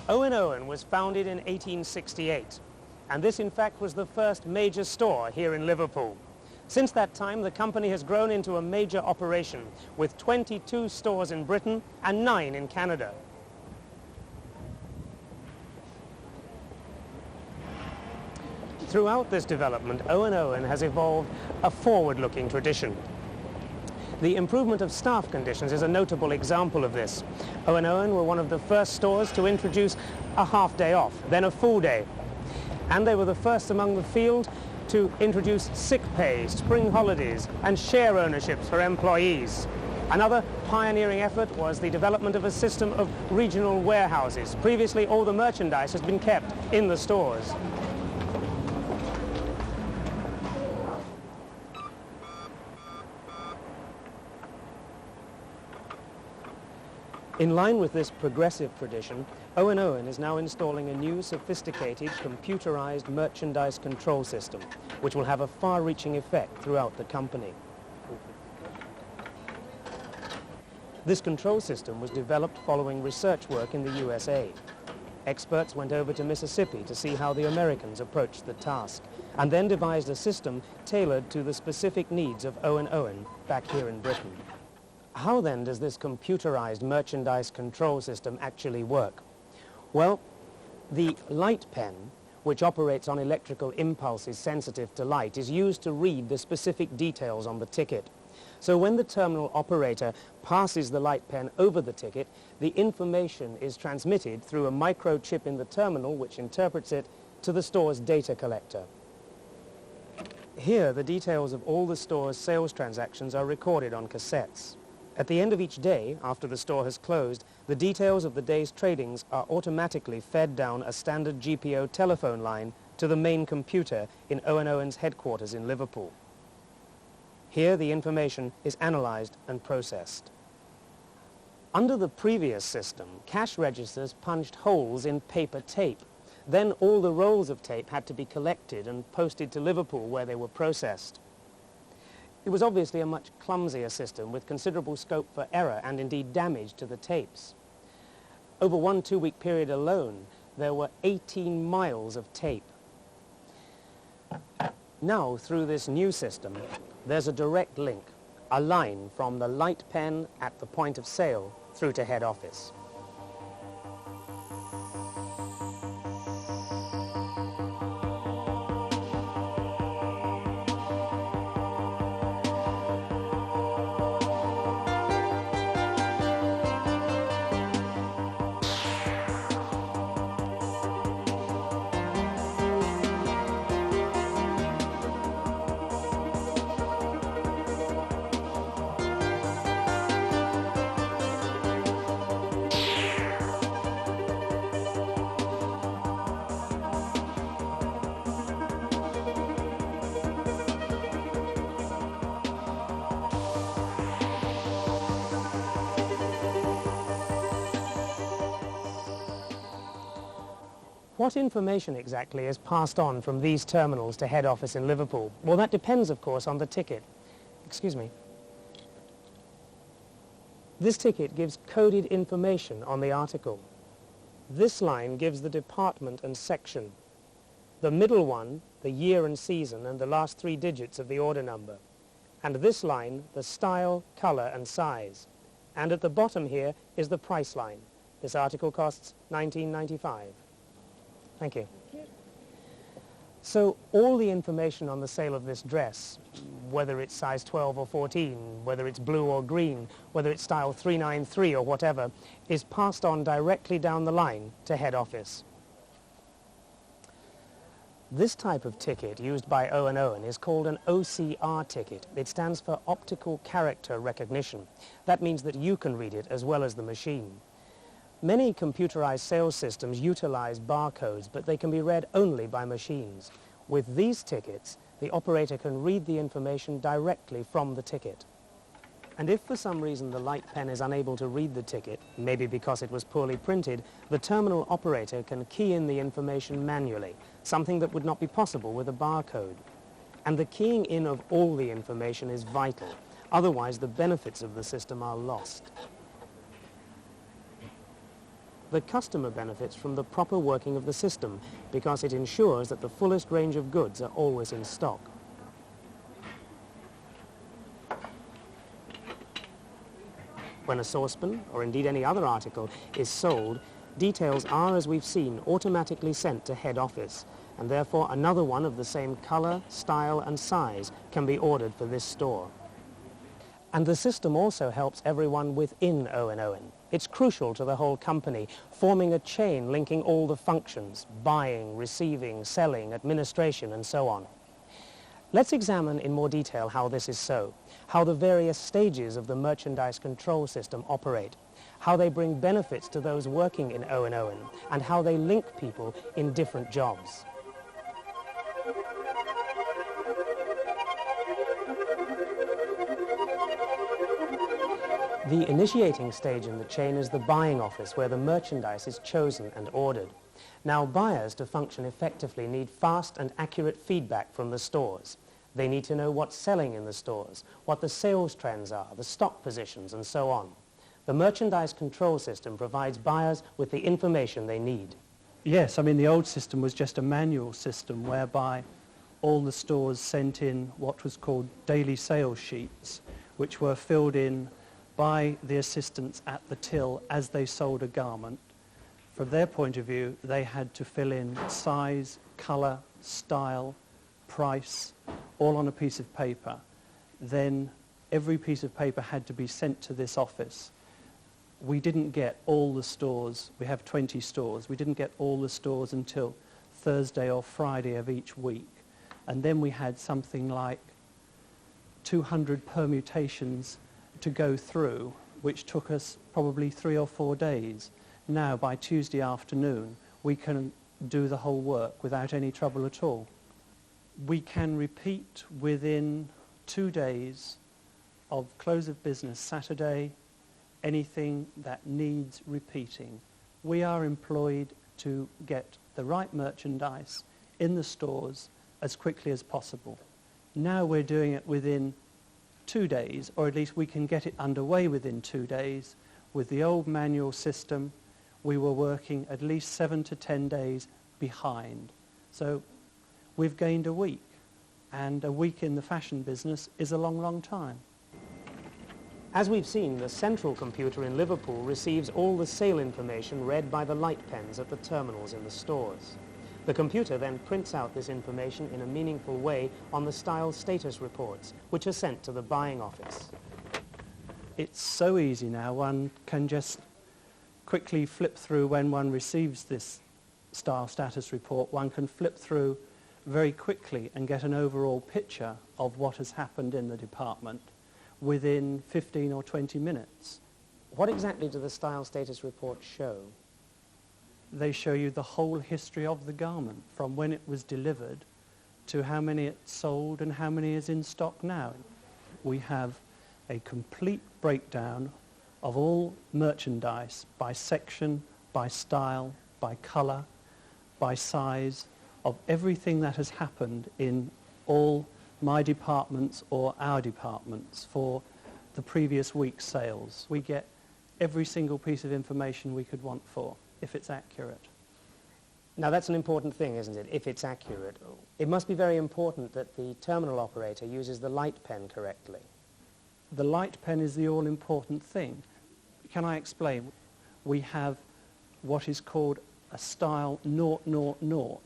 Owen was founded in 1868, and this in fact was the first major store here in Liverpool. Since that time, the company has grown into a major operation with 22 stores in Britain and 9 in Canada. Throughout this development, Owen has evolved a forward-looking tradition. The improvement of staff conditions is a notable example of this. Owen were one of the first stores to introduce a half day off, then a full day. And they were the first among the field to introduce sick pay, spring holidays, and share ownerships for employees. Another pioneering effort was the development of a system of regional warehouses. Previously, all the merchandise has been kept in the stores. In line with this progressive tradition, Owen is now installing a new sophisticated computerized merchandise control system, which will have a far-reaching effect throughout the company. This control system was developed following research work in the USA. Experts went over to Mississippi to see how the Americans approached the task, and then devised a system tailored to the specific needs of Owen back here in Britain. How then does this computerized merchandise control system actually work? Well, the light pen, which operates on electrical impulses sensitive to light, is used to read the specific details on the ticket. So when the terminal operator passes the light pen over the ticket, the information is transmitted through a microchip in the terminal, which interprets it to the store's data collector. Here, the details of all the store's sales transactions are recorded on cassettes. At the end of each day, after the store has closed, the details of the day's tradings are automatically fed down a standard GPO telephone line to the main computer in Owen's headquarters in Liverpool. Here, the information is analyzed and processed. Under the previous system, cash registers punched holes in paper tape. Then all the rolls of tape had to be collected and posted to Liverpool, where they were processed. It was obviously a much clumsier system with considerable scope for error and indeed damage to the tapes. Over one 2-week period alone, there were 18 miles of tape. Now, through this new system, there's a direct link, a line from the light pen at the point of sale through to head office. What information exactly is passed on from these terminals to head office in Liverpool? Well, that depends, of course, on the ticket. Excuse me. This ticket gives coded information on the article. This line gives the department and section. The middle one, the year and season, and the last 3 digits of the order number. And this line, the style, color, and size. And at the bottom here is the price line. This article costs $19.95. Thank you. So all the information on the sale of this dress, whether it's size 12 or 14, whether it's blue or green, whether it's style 393 or whatever, is passed on directly down the line to head office. This type of ticket used by Owen is called an OCR ticket. It stands for Optical Character Recognition. That means that you can read it as well as the machine. Many computerized sales systems utilize barcodes, but they can be read only by machines. With these tickets, the operator can read the information directly from the ticket. And if for some reason the light pen is unable to read the ticket, maybe because it was poorly printed, the terminal operator can key in the information manually, something that would not be possible with a barcode. And the keying in of all the information is vital. Otherwise, the benefits of the system are lost. the customer benefits from the proper working of the system because it ensures that the fullest range of goods are always in stock. When a saucepan, or indeed any other article, is sold, details are, as we've seen, automatically sent to head office, and therefore another one of the same colour, style and size can be ordered for this store. And the system also helps everyone within Owen. It's crucial to the whole company, forming a chain linking all the functions, buying, receiving, selling, administration and so on. Let's examine in more detail how this is so, how the various stages of the merchandise control system operate, how they bring benefits to those working in Owen, and how they link people in different jobs. The initiating stage in the chain is the buying office, where the merchandise is chosen and ordered. Now, buyers, to function effectively, need fast and accurate feedback from the stores. They need to know what's selling in the stores, what the sales trends are, the stock positions, and so on. The merchandise control system provides buyers with the information they need. Yes, I mean, the old system was just a manual system whereby all the stores sent in what was called daily sales sheets, which were filled in by the assistants at the till as they sold a garment. From their point of view, they had to fill in size, colour, style, price, all on a piece of paper. Then every piece of paper had to be sent to this office. We didn't get all the stores, we have 20 stores, we didn't get all the stores until Thursday or Friday of each week. And then we had something like 200 permutations to go through, which took us probably 3 or 4 days. Now, by Tuesday afternoon, we can do the whole work without any trouble at all. We can repeat within 2 days of close of business Saturday anything that needs repeating. We are employed to get the right merchandise in the stores as quickly as possible. Now we're doing it within 2 days, or at least we can get it underway within 2 days. With the old manual system, we were working at least 7 to 10 days behind. So we've gained a week, and a week in the fashion business is a long, long time. As we've seen, the central computer in Liverpool receives all the sale information read by the light pens at the terminals in the stores. The computer then prints out this information in a meaningful way on the style status reports, which are sent to the buying office. It's so easy now, one can just quickly flip through when one receives this style status report. One can flip through very quickly and get an overall picture of what has happened in the department within 15 or 20 minutes. What exactly do the style status reports show? They show you the whole history of the garment, from when it was delivered to how many it sold and how many is in stock now. We have a complete breakdown of all merchandise by section, by style, by colour, by size, of everything that has happened in all my departments or our departments for the previous week's sales. We get every single piece of information we could want for, if it's accurate. Now that's an important thing, isn't it, if it's accurate? It must be very important that the terminal operator uses the light pen correctly. The light pen is the all-important thing. Can I explain? We have what is called a style 000,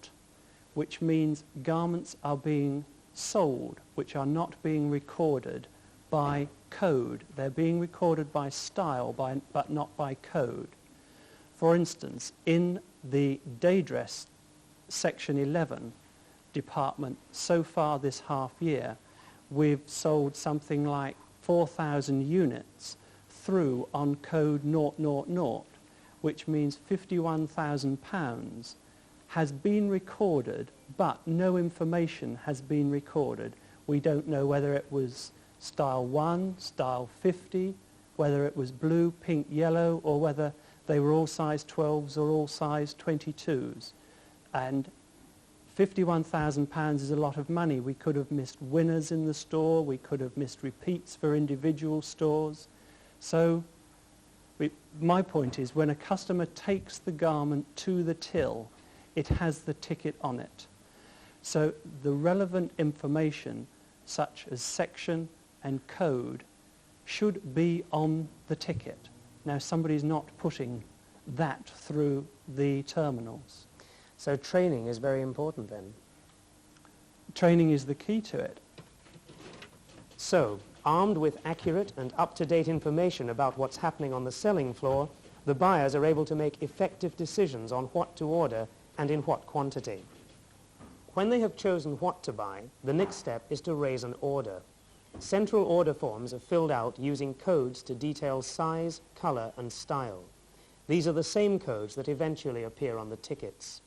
which means garments are being sold which are not being recorded by code. They're being recorded by style, but not by code. For instance, in the day dress section 11 department, so far this half year, we've sold something like 4,000 units through on code 000, which means £51,000 has been recorded, but no information has been recorded. We don't know whether it was style 1, style 50, whether it was blue, pink, yellow, or whether they were all size 12s or all size 22s. And £51,000 is a lot of money. We could have missed winners in the store, we could have missed repeats for individual stores. So My point is, when a customer takes the garment to the till, it has the ticket on it. So the relevant information, such as section and code, should be on the ticket. Now, somebody's not putting that through the terminals. So training is very important then. Training is the key to it. So, armed with accurate and up-to-date information about what's happening on the selling floor, the buyers are able to make effective decisions on what to order and in what quantity. When they have chosen what to buy, the next step is to raise an order. Central order forms are filled out using codes to detail size, color, and style. These are the same codes that eventually appear on the tickets.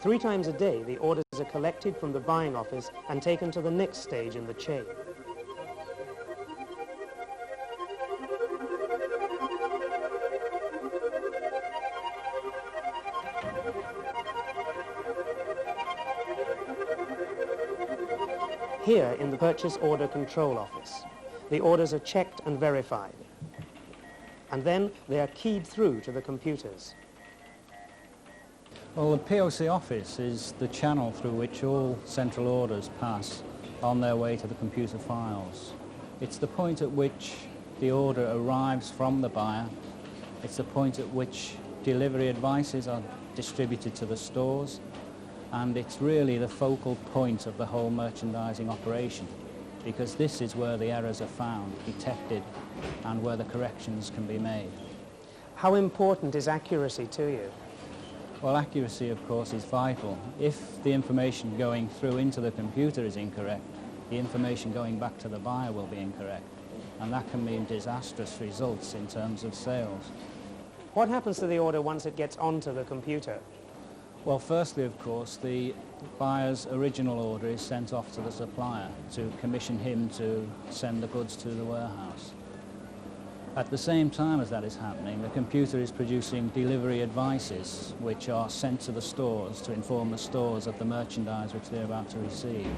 3 times a day, the orders are collected from the buying office and taken to the next stage in the chain. Here in the Purchase Order Control Office, the orders are checked and verified, and then they are keyed through to the computers. Well, the POC office is the channel through which all central orders pass on their way to the computer files. It's the point at which the order arrives from the buyer. It's the point at which delivery advices are distributed to the stores, and it's really the focal point of the whole merchandising operation, because this is where the errors are found, detected, and where the corrections can be made. How important is accuracy to you? Well, accuracy, of course, is vital. If the information going through into the computer is incorrect, the information going back to the buyer will be incorrect, and that can mean disastrous results in terms of sales. What happens to the order once it gets onto the computer? Well, firstly, of course, the buyer's original order is sent off to the supplier to commission him to send the goods to the warehouse. At the same time as that is happening, the computer is producing delivery advices which are sent to the stores to inform the stores of the merchandise which they're about to receive.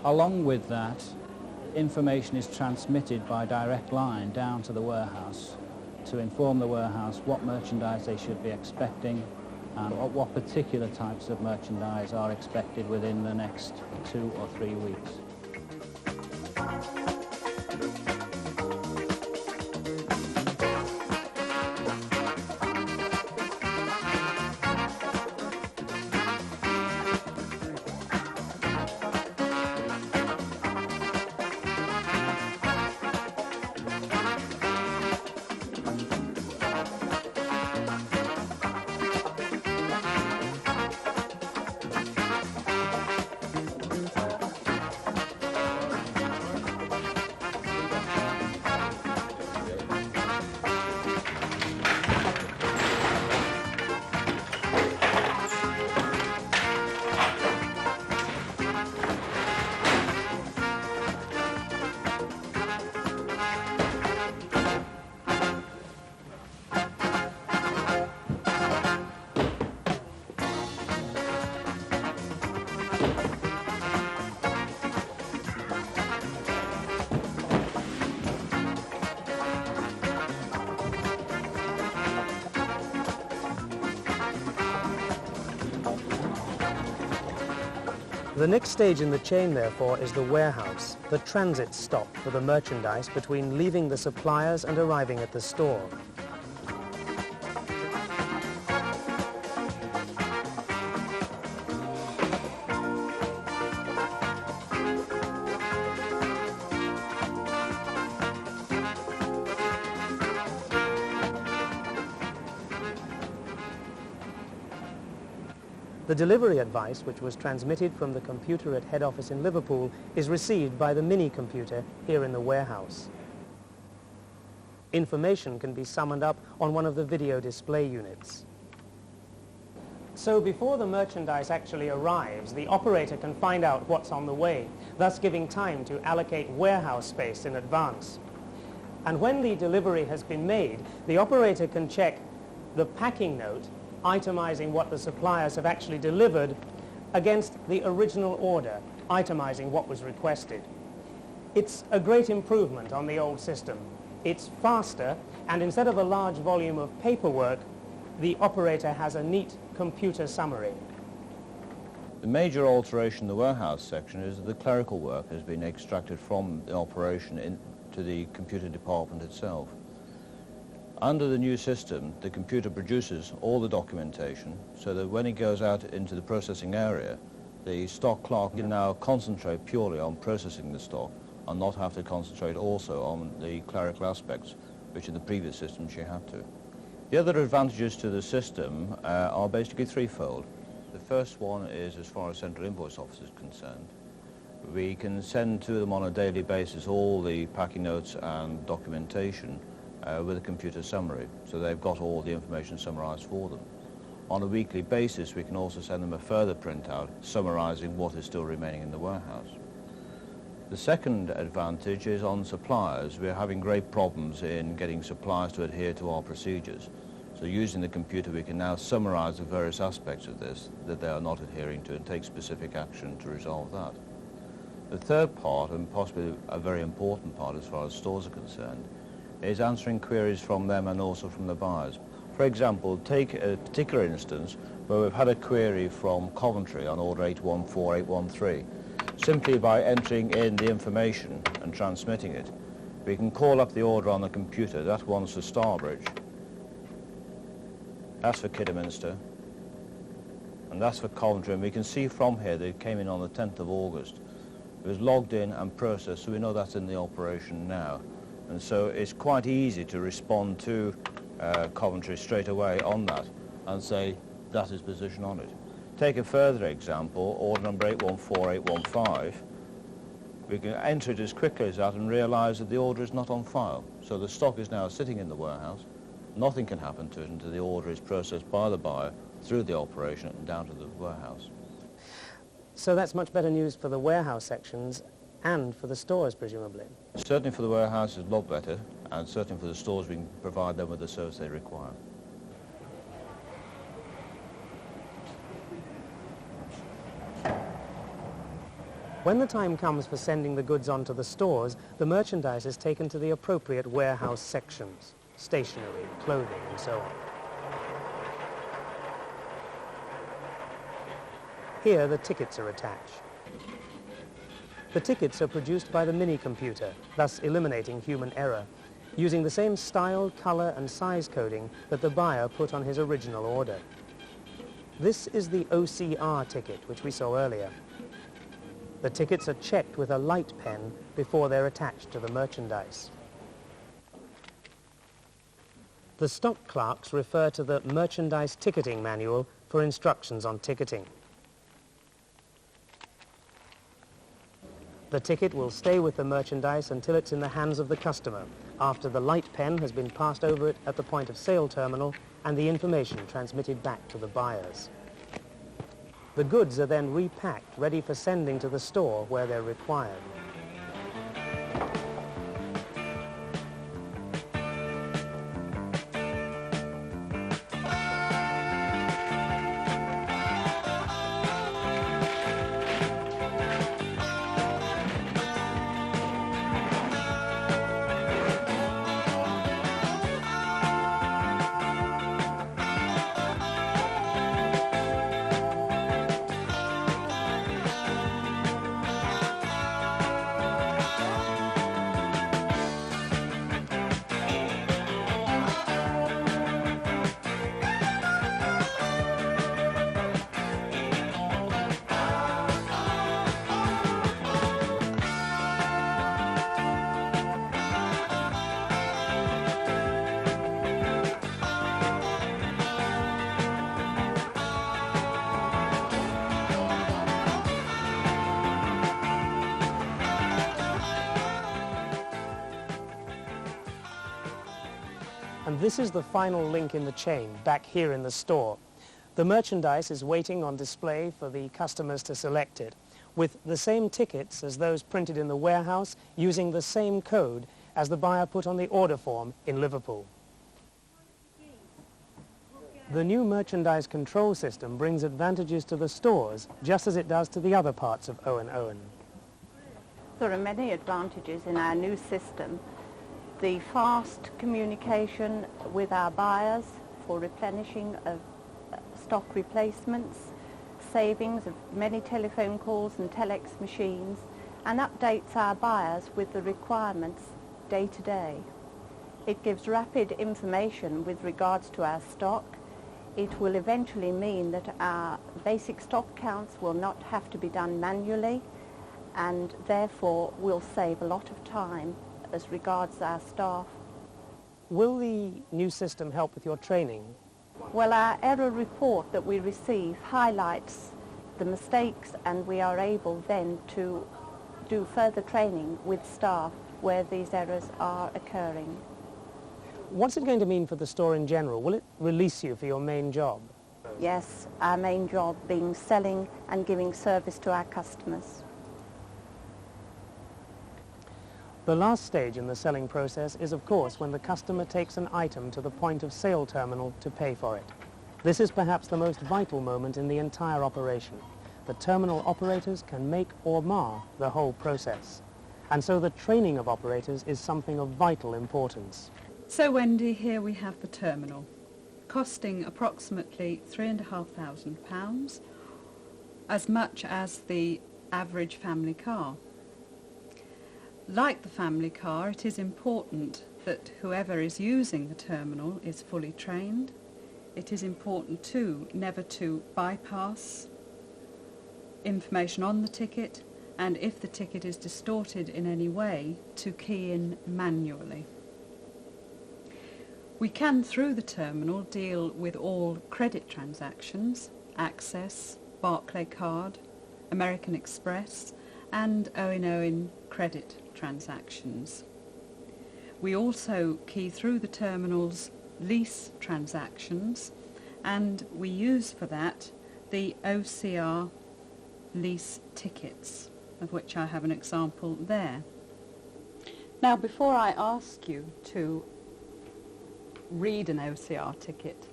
Along with that, information is transmitted by direct line down to the warehouse to inform the warehouse what merchandise they should be expecting and what particular types of merchandise are expected within the next 2 or 3 weeks. The next stage in the chain, therefore, is the warehouse, the transit stop for the merchandise between leaving the suppliers and arriving at the store. The delivery advice, which was transmitted from the computer at head office in Liverpool, is received by the mini-computer here in the warehouse. Information can be summoned up on one of the video display units. So before the merchandise actually arrives, the operator can find out what's on the way, thus giving time to allocate warehouse space in advance. And when the delivery has been made, the operator can check the packing note itemizing what the suppliers have actually delivered against the original order, itemizing what was requested. It's a great improvement on the old system. It's faster, and instead of a large volume of paperwork, the operator has a neat computer summary. The major alteration in the warehouse section is that the clerical work has been extracted from the operation into the computer department itself. Under the new system, the computer produces all the documentation so that when it goes out into the processing area, the stock clerk can now concentrate purely on processing the stock and not have to concentrate also on the clerical aspects, which in the previous system she had to. The other advantages to the system are basically threefold. The first one is as far as Central Invoice Office is concerned. We can send to them on a daily basis all the packing notes and documentation with a computer summary, so they've got all the information summarised for them. On a weekly basis, we can also send them a further printout summarising what is still remaining in the warehouse. The second advantage is on suppliers. We're having great problems in getting suppliers to adhere to our procedures. So using the computer, we can now summarise the various aspects of this that they are not adhering to and take specific action to resolve that. The third part, and possibly a very important part as far as stores are concerned, is answering queries from them and also from the buyers. For example, take a particular instance where we've had a query from Coventry on order 814813. Simply by entering in the information and transmitting it, we can call up the order on the computer. That one's for Starbridge, that's for Kidderminster, and that's for Coventry, and we can see from here that it came in on the 10th of August. It was logged in and processed, so we know that's in the operation now. And so it's quite easy to respond to Coventry straight away on that and say that is position on it. Take a further example, order number 814815. We can enter it as quickly as that and realise that the order is not on file. So the stock is now sitting in the warehouse. Nothing can happen to it until the order is processed by the buyer through the operation and down to the warehouse. So that's much better news for the warehouse sections and for the stores, presumably. Certainly for the warehouse it's a lot better, and certainly for the stores we can provide them with the service they require. When the time comes for sending the goods on to the stores, the merchandise is taken to the appropriate warehouse sections, stationery, clothing, and so on. Here, the tickets are attached. The tickets are produced by the mini-computer, thus eliminating human error, using the same style, colour and size coding that the buyer put on his original order. This is the OCR ticket, which we saw earlier. The tickets are checked with a light pen before they're attached to the merchandise. The stock clerks refer to the merchandise ticketing manual for instructions on ticketing. The ticket will stay with the merchandise until it's in the hands of the customer, after the light pen has been passed over it at the point of sale terminal and the information transmitted back to the buyers. The goods are then repacked, ready for sending to the store where they're required. And this is the final link in the chain, back here in the store. The merchandise is waiting on display for the customers to select it, with the same tickets as those printed in the warehouse, using the same code as the buyer put on the order form in Liverpool. The new merchandise control system brings advantages to the stores, just as it does to the other parts of Owen. There are many advantages in our new system. The fast communication with our buyers for replenishing of stock replacements, savings of many telephone calls and telex machines, and updates our buyers with the requirements day to day. It gives rapid information with regards to our stock. It will eventually mean that our basic stock counts will not have to be done manually, and therefore will save a lot of time as regards our staff. Will the new system help with your training? Well, our error report that we receive highlights the mistakes, and we are able then to do further training with staff where these errors are occurring. What's it going to mean for the store in general? Will it release you for your main job? Yes, our main job being selling and giving service to our customers. The last stage in the selling process is, of course, when the customer takes an item to the point of sale terminal to pay for it. This is perhaps the most vital moment in the entire operation. The terminal operators can make or mar the whole process. And so the training of operators is something of vital importance. So Wendy, here we have the terminal, costing approximately £3,500, as much as the average family car. Like the family car, it is important that whoever is using the terminal is fully trained. It is important too never to bypass information on the ticket, and if the ticket is distorted in any way, to key in manually. We can, through the terminal, deal with all credit transactions, Access, Barclaycard, American Express, and Owen credit transactions. We also key through the terminal's lease transactions, and we use for that the OCR lease tickets, of which I have an example there. Now, before I ask you to read an OCR ticket,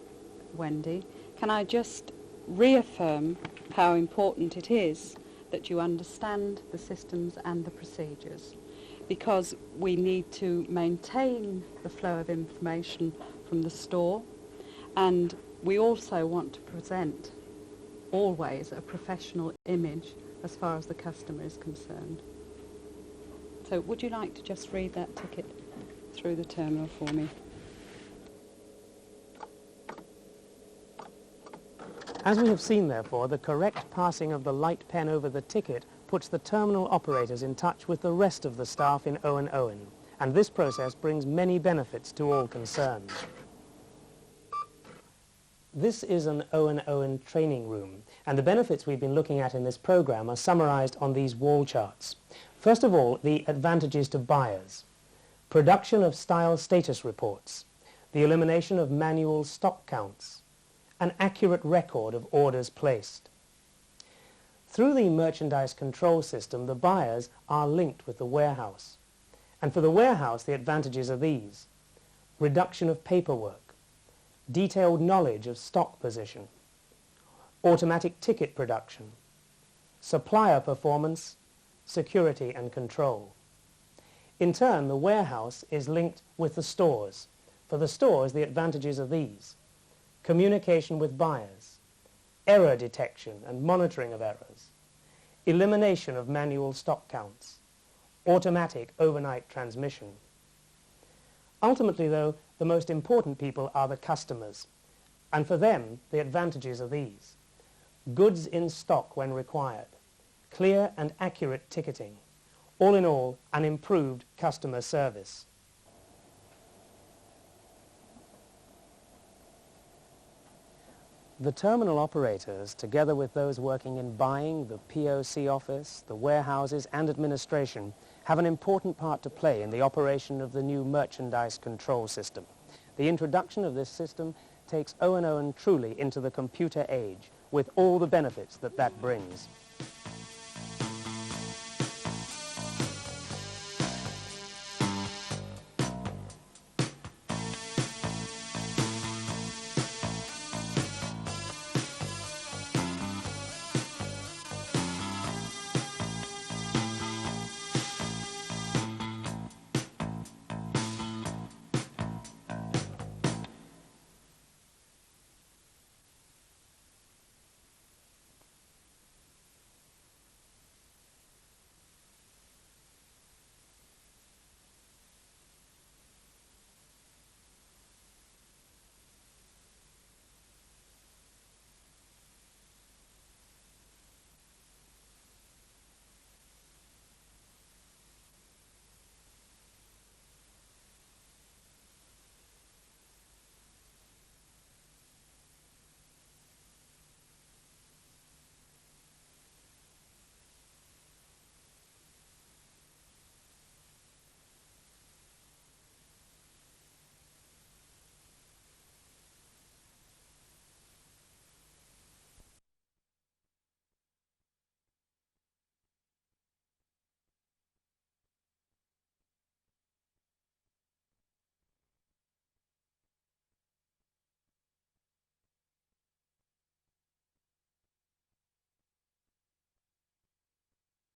Wendy, can I just reaffirm how important it is that you understand the systems and the procedures, because we need to maintain the flow of information from the store, and we also want to present always a professional image as far as the customer is concerned. So would you like to just read that ticket through the terminal for me? As we have seen, therefore, the correct passing of the light pen over the ticket puts the terminal operators in touch with the rest of the staff in Owen, and this process brings many benefits to all concerned. This is an Owen training room, and the benefits we've been looking at in this program are summarized on these wall charts. First of all, the advantages to buyers: production of style status reports, the elimination of manual stock counts, an accurate record of orders placed. Through the merchandise control system, the buyers are linked with the warehouse. And for the warehouse, the advantages are these: reduction of paperwork, detailed knowledge of stock position, automatic ticket production, supplier performance, security and control. In turn, the warehouse is linked with the stores. For the stores, the advantages are these: communication with buyers, error detection and monitoring of errors, elimination of manual stock counts, automatic overnight transmission. Ultimately, though, the most important people are the customers, and for them, the advantages are these: goods in stock when required, clear and accurate ticketing, all in all, an improved customer service. The terminal operators, together with those working in buying, the POC office, the warehouses and administration, have an important part to play in the operation of the new merchandise control system. The introduction of this system takes Owen truly into the computer age, with all the benefits that brings.